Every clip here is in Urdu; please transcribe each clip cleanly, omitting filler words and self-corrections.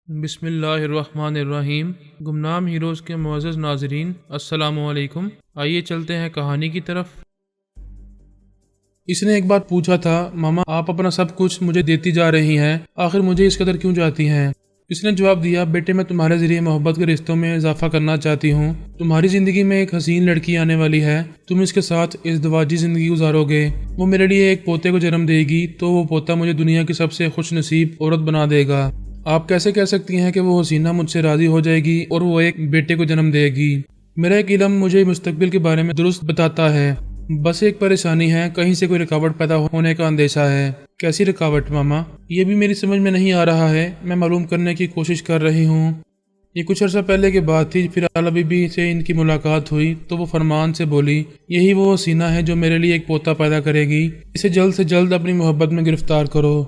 بسم اللہ الرحمن الرحیم۔ گمنام ہیروز کے معزز ناظرین، السلام علیکم۔ آئیے چلتے ہیں کہانی کی طرف۔ اس نے ایک بار پوچھا تھا، ماما آپ اپنا سب کچھ مجھے دیتی جا رہی ہیں، آخر مجھے اس قدر کیوں چاہتی ہیں؟ اس نے جواب دیا، بیٹے میں تمہارے ذریعے محبت کے رشتوں میں اضافہ کرنا چاہتی ہوں۔ تمہاری زندگی میں ایک حسین لڑکی آنے والی ہے، تم اس کے ساتھ ازدواجی زندگی گزارو گے۔ وہ میرے لیے ایک پوتے کو جنم دے گی تو وہ پوتا مجھے دنیا کی سب سے خوش نصیب عورت بنا دے گا۔ آپ کیسے کہہ سکتی ہیں کہ وہ حسینہ مجھ سے راضی ہو جائے گی اور وہ ایک بیٹے کو جنم دے گی؟ میرا ایک علم مجھے مستقبل کے بارے میں درست بتاتا ہے، بس ایک پریشانی ہے، کہیں سے کوئی رکاوٹ پیدا ہونے کا اندیشہ ہے۔ کیسی رکاوٹ ماما؟ یہ بھی میری سمجھ میں نہیں آ رہا ہے، میں معلوم کرنے کی کوشش کر رہی ہوں۔ یہ کچھ عرصہ پہلے کی بات تھی، پھر اعلیٰ بی بی سے ان کی ملاقات ہوئی تو وہ فرمان سے بولی، یہی وہ حسینہ ہے جو میرے لیے ایک پوتا پیدا کرے گی، اسے جلد سے جلد اپنی محبت میں گرفتار کرو۔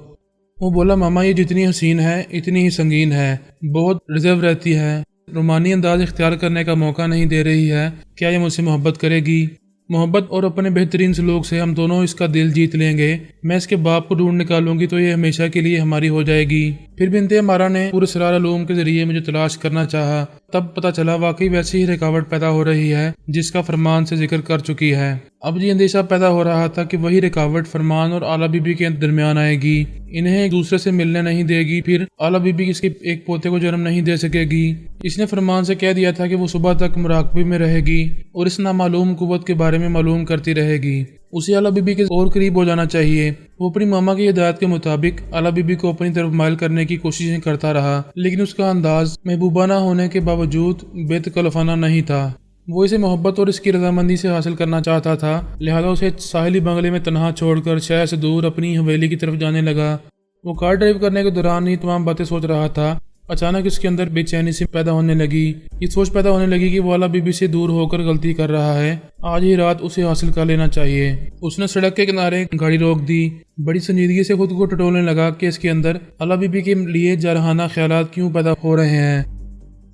وہ بولا، ماما یہ جتنی حسین ہے اتنی ہی سنگین ہے، بہت ریزرو رہتی ہے، رومانی انداز اختیار کرنے کا موقع نہیں دے رہی ہے، کیا یہ مجھ سے محبت کرے گی؟ محبت اور اپنے بہترین سلوک سے ہم دونوں اس کا دل جیت لیں گے، میں اس کے باپ کو ڈھونڈ نکالوں گی تو یہ ہمیشہ کے لیے ہماری ہو جائے گی۔ پھر بنت عمارہ نے پورے اسرار علوم کے ذریعے مجھے تلاش کرنا چاہا، تب پتہ چلا واقعی ویسی ہی رکاوٹ پیدا ہو رہی ہے جس کا فرمان سے ذکر کر چکی ہے۔ اب یہ اندیشہ پیدا ہو رہا تھا کہ وہی رکاوٹ فرمان اور اعلیٰ بی بی کے درمیان آئے گی، انہیں ایک دوسرے سے ملنے نہیں دے گی، پھر اعلیٰ بی بی اس کے ایک پوتے کو جنم نہیں دے سکے گی۔ اس نے فرمان سے کہہ دیا تھا کہ وہ صبح تک مراقبے میں رہے گی اور اس نامعلوم قوت کے بارے میں معلوم کرتی رہے گی۔ اسے اعلیٰ بی بی کے اور قریب ہو جانا چاہیے۔ وہ اپنی ماما کی ہدایت کے مطابق اعلیٰ بی بی کو اپنی طرف مائل کرنے کی کوششیں کرتا رہا، لیکن اس کا انداز محبوبانہ ہونے کے باوجود بے تکلفانہ نہیں تھا۔ وہ اسے محبت اور اس کی رضامندی سے حاصل کرنا چاہتا تھا، لہذا اسے ساحلی بنگلے میں تنہا چھوڑ کر شہر سے دور اپنی حویلی کی طرف جانے لگا۔ وہ کار ڈرائیو کرنے کے دوران یہ تمام باتیں سوچ رہا تھا، اچانک اس کے اندر بے چینی سے پیدا ہونے لگی، یہ سوچ پیدا ہونے لگی کہ وہ اعلیٰ بی بی سے دور ہو کر غلطی کر رہا ہے، آج ہی رات اسے حاصل کر لینا چاہیے۔ اس نے سڑک کے کنارے گاڑی روک دی، بڑی سنجیدگی سے خود کو ٹٹولنے لگا کہ اس کے اندر اعلیٰ بی بی کے لیے جارحانہ خیالات کیوں پیدا ہو رہے ہیں۔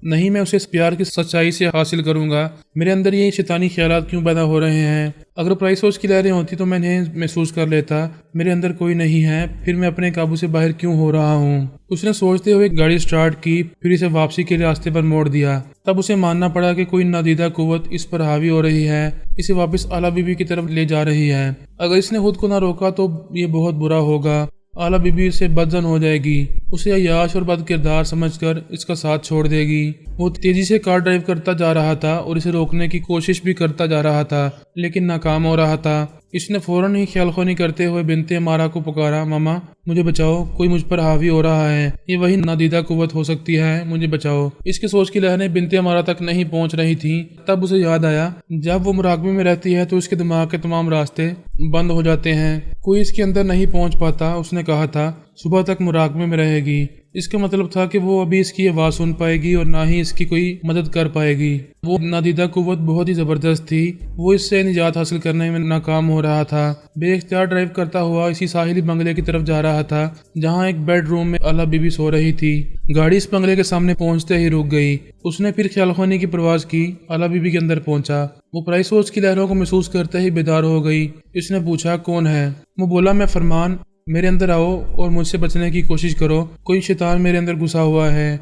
نہیں، میں اسے اس پیار کی سچائی سے حاصل کروں گا، میرے اندر یہ شیطانی خیالات کیوں پیدا ہو رہے ہیں؟ اگر پرائی سوچ کی لہریں ہوتی تو میں انہیں محسوس کر لیتا، میرے اندر کوئی نہیں ہے، پھر میں اپنے قابو سے باہر کیوں ہو رہا ہوں؟ اس نے سوچتے ہوئے گاڑی سٹارٹ کی، پھر اسے واپسی کے راستے پر موڑ دیا۔ تب اسے ماننا پڑا کہ کوئی نادیدہ قوت اس پر حاوی ہو رہی ہے، اسے واپس اعلیٰ بی بی کی طرف لے جا رہی ہے۔ اگر اس نے خود کو نہ روکا تو یہ بہت برا ہوگا، اعلیٰ بی بی سے بدظن ہو جائے گی، اسے عیاش اور بد کردار سمجھ کر اس کا ساتھ چھوڑ دے گی۔ وہ تیزی سے کار ڈرائیو کرتا جا رہا تھا اور اسے روکنے کی کوشش بھی کرتا جا رہا تھا، لیکن ناکام ہو رہا تھا۔ اس نے فوراً ہی خیال خوانی کرتے ہوئے بنت عمارہ کو پکارا، ماما مجھے بچاؤ، کوئی مجھ پر حاوی ہو رہا ہے، یہ وہی نادیدہ قوت ہو سکتی ہے، مجھے بچاؤ۔ اس کی سوچ کی لہریں بنت عمارہ تک نہیں پہنچ رہی تھیں، تب اسے یاد آیا، جب وہ مراقبے میں رہتی ہے تو اس کے دماغ کے تمام راستے بند ہو جاتے ہیں، کوئی اس کے اندر نہیں پہنچ پاتا۔ اس نے کہا تھا صبح تک مراقبے میں رہے گی، اس کا مطلب تھا کہ وہ ابھی اس کی آواز سن پائے گی اور نہ ہی اس کی کوئی مدد کر پائے گی۔ وہ نادیدہ قوت بہت ہی زبردست تھی، وہ اس سے نجات حاصل کرنے میں ناکام ہو رہا تھا۔ بے اختیار ڈرائیو کرتا ہوا اسی ساحلی بنگلے کی طرف جا رہا تھا جہاں ایک بیڈ روم میں اعلیٰ بی بی سو رہی تھی۔ گاڑی اس بنگلے کے سامنے پہنچتے ہی رک گئی۔ اس نے پھر خیال خوانی کی پرواز کی، اعلیٰ بی بی کے اندر پہنچا۔ وہ پرائی سوچ کی لہروں کو محسوس کرتے ہی بیدار ہو گئی۔ اس نے پوچھا، کون ہے؟ وہ بولا، میں فرمان، میرے اندر آؤ اور مجھ سے بچنے کی کوشش کرو، کوئی شیطان میرے اندر گھسا ہوا ہے۔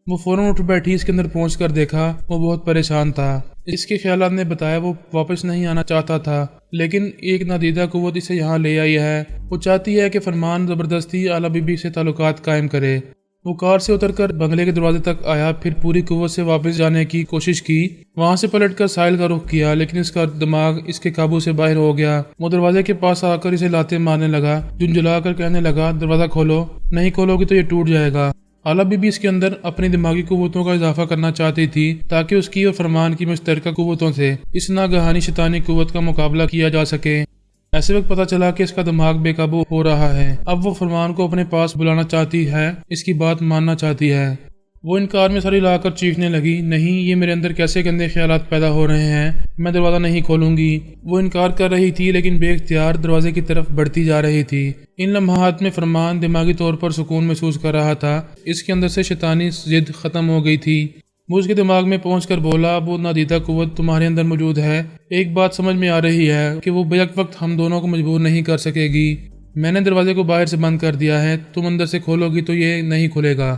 وہ فوراً اٹھ بیٹھی، اس کے اندر پہنچ کر دیکھا وہ بہت پریشان تھا۔ اس کے خیالات نے بتایا وہ واپس نہیں آنا چاہتا تھا، لیکن ایک نادیدہ قوت اسے یہاں لے آئی ہے، وہ چاہتی ہے کہ فرمان زبردستی اعلیٰ بی بی سے تعلقات قائم کرے۔ وہ کار سے اتر کر بنگلے کے دروازے تک آیا، پھر پوری قوت سے واپس جانے کی کوشش کی، وہاں سے پلٹ کر ساحل کا رخ کیا، لیکن اس کا دماغ اس کے قابو سے باہر ہو گیا۔ وہ دروازے کے پاس آ کر اسے لاتے مارنے لگا، جھنجھلا کر کہنے لگا، دروازہ کھولو، نہیں کھولو گی تو یہ ٹوٹ جائے گا۔ اعلیٰ بی بی اس کے اندر اپنی دماغی قوتوں کا اضافہ کرنا چاہتی تھی تاکہ اس کی اور فرمان کی مشترکہ قوتوں سے اس ناگہانی شیطانی قوت کا مقابلہ کیا جا سکے۔ ایسے وقت پتہ چلا کہ اس کا دماغ بے قابو ہو رہا ہے، اب وہ فرمان کو اپنے پاس بلانا چاہتی ہے، اس کی بات ماننا چاہتی ہے۔ وہ انکار میں سر ہلا کر چیخنے لگی، نہیں، یہ میرے اندر کیسے گندے خیالات پیدا ہو رہے ہیں، میں دروازہ نہیں کھولوں گی۔ وہ انکار کر رہی تھی لیکن بے اختیار دروازے کی طرف بڑھتی جا رہی تھی۔ ان لمحات میں فرمان دماغی طور پر سکون محسوس کر رہا تھا، اس کے اندر سے شیطانی ضد ختم ہو گئی تھی۔ وہ اس کے دماغ میں پہنچ کر بولا، وہ نادیدہ قوت تمہارے اندر موجود ہے، ایک بات سمجھ میں آ رہی ہے کہ وہ بیک وقت ہم دونوں کو مجبور نہیں کر سکے گی۔ میں نے دروازے کو باہر سے بند کر دیا ہے، تم اندر سے کھولو گی تو یہ نہیں کھلے گا۔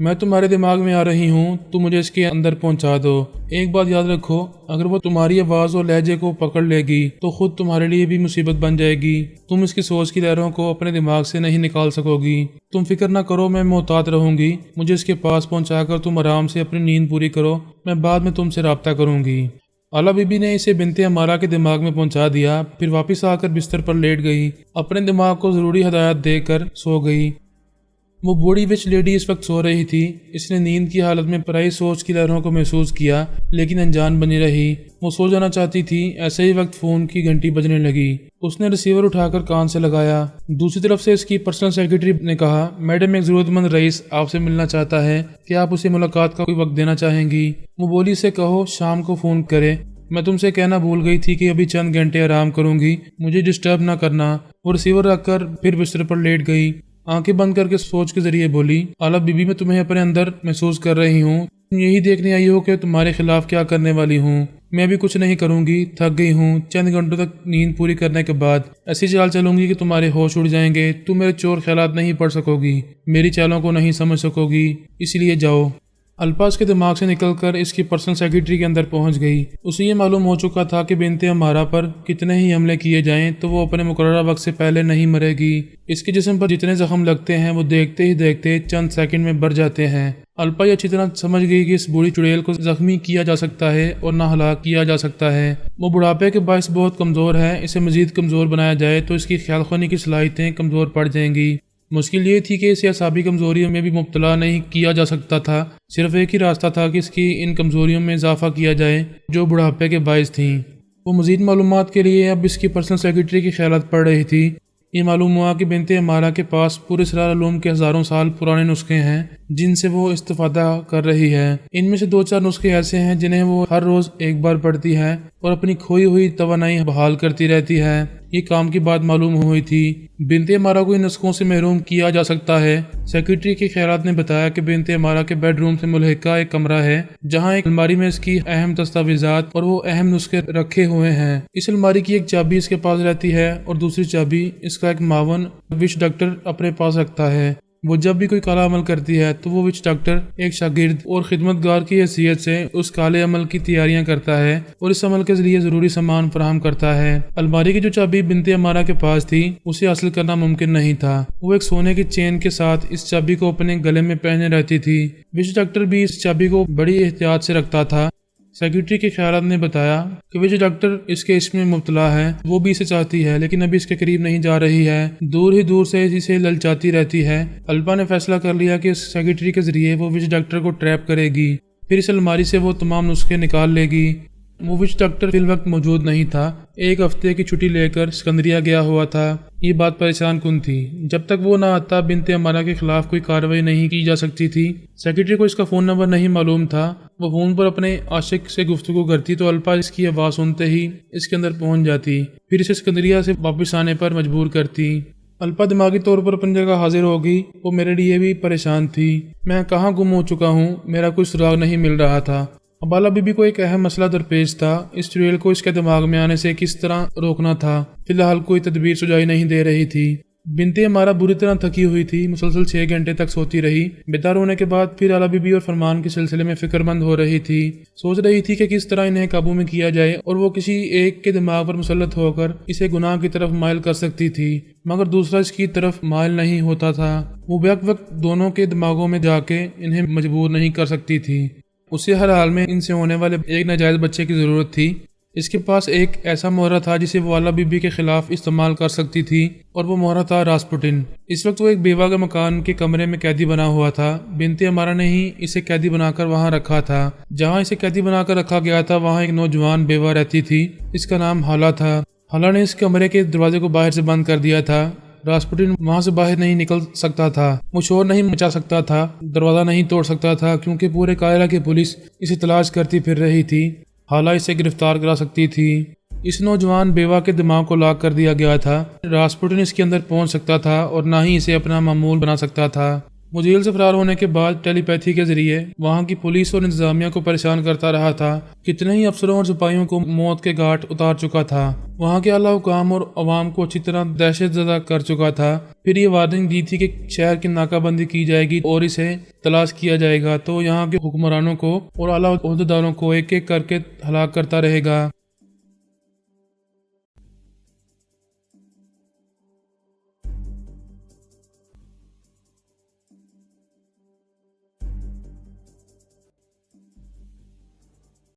میں تمہارے دماغ میں آ رہی ہوں، تو مجھے اس کے اندر پہنچا دو۔ ایک بات یاد رکھو، اگر وہ تمہاری آواز اور لہجے کو پکڑ لے گی تو خود تمہارے لیے بھی مصیبت بن جائے گی۔ تم اس کی سوچ کی لہروں کو اپنے دماغ سے نہیں نکال سکو گی۔ تم فکر نہ کرو، میں محتاط رہوں گی۔ مجھے اس کے پاس پہنچا کر تم آرام سے اپنی نیند پوری کرو، میں بعد میں تم سے رابطہ کروں گی۔ اعلیٰ بی بی نے اسے بنت عمارہ کے دماغ میں پہنچا دیا، پھر واپس آ کر بستر پر لیٹ گئی، اپنے دماغ کو ضروری ہدایات دے کر سو گئی۔ وہ بوڑھی وچ لیڈی اس وقت سو رہی تھی۔ اس نے نیند کی حالت میں پرائی سوچ کی لہروں کو محسوس کیا، لیکن انجان بنی رہی۔ وہ سو جانا چاہتی تھی، ایسے ہی وقت فون کی گھنٹی بجنے لگی۔ اس نے ریسیور اٹھا کر کان سے لگایا۔ دوسری طرف سے اس کی پرسنل سیکرٹری نے کہا، میڈم، ایک ضرورت مند رئیس آپ سے ملنا چاہتا ہے، کیا آپ اسے ملاقات کا کوئی وقت دینا چاہیں گی؟ وہ بولی، اسے کہو شام کو فون کرے۔ میں تم سے کہنا بھول گئی تھی کہ ابھی چند گھنٹے آرام کروں گی، مجھے ڈسٹرب نہ کرنا۔ وہ ریسیور رکھ کر پھر بستر پر لیٹ گئی، آنکھیں بند کر کے سوچ کے ذریعے بولی، اعلیٰ بی بی، میں تمہیں اپنے اندر محسوس کر رہی ہوں۔ تم یہی دیکھنے آئی ہو کہ تمہارے خلاف کیا کرنے والی ہوں۔ میں بھی کچھ نہیں کروں گی، تھک گئی ہوں۔ چند گھنٹوں تک نیند پوری کرنے کے بعد ایسی چال چلوں گی کہ تمہارے ہوش اڑ جائیں گے۔ تم میرے چور خیالات نہیں پڑھ سکو گی، میری چالوں کو نہیں سمجھ سکو گی، اس لیے جاؤ۔ الفاظ کے دماغ سے نکل کر اس کی پرسنل سیکرٹری کے اندر پہنچ گئی۔ اسے یہ معلوم ہو چکا تھا کہ بنت عمارہ پر کتنے ہی حملے کیے جائیں تو وہ اپنے مقررہ وقت سے پہلے نہیں مرے گی۔ اس کے جسم پر جتنے زخم لگتے ہیں وہ دیکھتے ہی دیکھتے چند سیکنڈ میں بھر جاتے ہیں۔ الپا یہ اچھی طرح سمجھ گئی کہ اس بوڑھی چڑیل کو زخمی کیا جا سکتا ہے اور نہ ہلاک کیا جا سکتا ہے۔ وہ بڑھاپے کے باعث بہت کمزور ہے، اسے مزید کمزور بنایا جائے تو اس کی خیال خوانی کی صلاحیتیں کمزور پڑ جائیں گی۔ مشکل یہ تھی کہ اسے اعصابی کمزوریوں میں بھی مبتلا نہیں کیا جا سکتا تھا، صرف ایک ہی راستہ تھا کہ اس کی ان کمزوریوں میں اضافہ کیا جائے جو بڑھاپے کے باعث تھیں۔ وہ مزید معلومات کے لیے اب اس کی پرسنل سیکرٹری کی خیالات پڑھ رہی تھی۔ یہ معلوم ہوا کہ بنت عمارہ کے پاس پورے اسرار علوم کے ہزاروں سال پرانے نسخے ہیں جن سے وہ استفادہ کر رہی ہے۔ ان میں سے 2-4 نسخے ایسے ہیں جنہیں وہ ہر روز ایک بار پڑھتی ہے اور اپنی کھوئی ہوئی توانائی بحال کرتی رہتی ہے۔ یہ کام کی بات معلوم ہوئی تھی۔ بنت عمارہ کو ان نسخوں سے محروم کیا جا سکتا ہے۔ سیکرٹری کے خیالات نے بتایا کہ بنت عمارہ کے بیڈ روم سے ملحقہ ایک کمرہ ہے جہاں ایک الماری میں اس کی اہم دستاویزات اور وہ اہم نسخے رکھے ہوئے ہیں۔ اس الماری کی ایک چابی اس کے پاس رہتی ہے اور دوسری چابی اس کا ایک معاون وچ ڈاکٹر اپنے پاس رکھتا ہے۔ وہ جب بھی کوئی کالا عمل کرتی ہے تو وہ وچ ڈاکٹر ایک شاگرد اور خدمتگار کی حیثیت سے اس کالے عمل کی تیاریاں کرتا ہے اور اس عمل کے ذریعے ضروری سامان فراہم کرتا ہے۔ الماری کی جو چابی بنت عمارہ کے پاس تھی اسے حاصل کرنا ممکن نہیں تھا۔ وہ ایک سونے کی چین کے ساتھ اس چابی کو اپنے گلے میں پہنے رہتی تھی۔ وچ ڈاکٹر بھی اس چابی کو بڑی احتیاط سے رکھتا تھا۔ سیکرٹری کے خیالات نے بتایا کہ وچ ڈاکٹر اس کے عشق میں مبتلا ہے، وہ بھی اسے چاہتی ہے لیکن ابھی اس کے قریب نہیں جا رہی ہے، دور ہی دور سے اسے للچاتی رہتی ہے۔ الپا نے فیصلہ کر لیا کہ اس سیکرٹری کے ذریعے وہ وچ ڈاکٹر کو ٹریپ کرے گی، پھر اس الماری سے وہ تمام نسخے نکال لے گی۔ وہ وچ ڈاکٹر فی الوقت موجود نہیں تھا، ایک ہفتے کی چھٹی لے کر سکندریہ گیا ہوا تھا۔ یہ بات پریشان کن تھی۔ جب تک وہ نہ آتا بنت عمارہ کے خلاف کوئی کارروائی نہیں کی جا سکتی تھی۔ سیکرٹری کو اس کا فون نمبر نہیں معلوم تھا۔ وہ فون پر اپنے عاشق سے گفتگو کرتی تو الپا اس کی آواز سنتے ہی اس کے اندر پہنچ جاتی، پھر اسے سکندریہ سے واپس آنے پر مجبور کرتی۔ الپا دماغی طور پر اپنی جگہ حاضر ہوگی۔ وہ میرے لیے بھی پریشان تھی، میں کہاں گم ہو چکا ہوں، میرا کوئی سراغ نہیں مل رہا تھا۔ اب اعلیٰ بی بی کو ایک اہم مسئلہ درپیش تھا، اس چڑیل کو اس کے دماغ میں آنے سے کس طرح روکنا تھا۔ فی الحال کوئی تدبیر سجائی نہیں دے رہی تھی۔ بنت عمارہ بری طرح تھکی ہوئی تھی، مسلسل 6 گھنٹے تک سوتی رہی۔ بیدار ہونے کے بعد پھر اعلیٰ بی بی اور فرمان کے سلسلے میں فکر مند ہو رہی تھی، سوچ رہی تھی کہ کس طرح انہیں قابو میں کیا جائے اور وہ کسی ایک کے دماغ پر مسلط ہو کر اسے گناہ کی طرف مائل کر سکتی تھی، مگر دوسرا اس کی طرف مائل نہیں ہوتا تھا۔ وہ بیک وقت دونوں کے دماغوں میں جا کے انہیں مجبور نہیں کر سکتی تھی۔ اسے ہر حال میں ان سے ہونے والے ایک ناجائز بچے کی ضرورت تھی۔ اس کے پاس ایک ایسا مہرہ تھا جسے وہ اعلیٰ بی بی کے خلاف استعمال کر سکتی تھی اور وہ مہرہ تھا راسپوٹن۔ اس وقت وہ ایک بیوہ کے مکان کے کمرے میں قیدی بنا ہوا تھا۔ بنت عمارہ نے ہی اسے قیدی بنا کر وہاں رکھا تھا۔ جہاں اسے قیدی بنا کر رکھا گیا تھا وہاں ایک نوجوان بیوہ رہتی تھی، اس کا نام ہالہ تھا۔ ہالہ نے اس کمرے کے دروازے کو باہر سے بند کر دیا تھا۔ راسپوٹن وہاں سے باہر نہیں نکل سکتا تھا، وہ شور نہیں مچا سکتا تھا، دروازہ نہیں توڑ سکتا تھا کیونکہ پورے قاہرہ کی پولیس اسے تلاش کرتی پھر رہی تھی۔ ہالہ اسے گرفتار کرا سکتی تھی۔ اس نوجوان بیوہ کے دماغ کو لاک کر دیا گیا تھا۔ راسپوٹن اس کے اندر پہنچ سکتا تھا اور نہ ہی اسے اپنا معمول بنا سکتا تھا۔ وہ جیل سے فرار ہونے کے بعد ٹیلی پیتھی کے ذریعے وہاں کی پولیس اور انتظامیہ کو پریشان کرتا رہا تھا۔ کتنے ہی افسروں اور سپاہیوں کو موت کے گھاٹ اتار چکا تھا۔ وہاں کے اعلیٰ حکام اور عوام کو اچھی طرح دہشت زدہ کر چکا تھا۔ پھر یہ وارننگ دی تھی کہ شہر کی ناکہ بندی کی جائے گی اور اسے تلاش کیا جائے گا تو یہاں کے حکمرانوں کو اور اعلیٰ عہدیداروں کو ایک ایک کر کے ہلاک کرتا رہے گا۔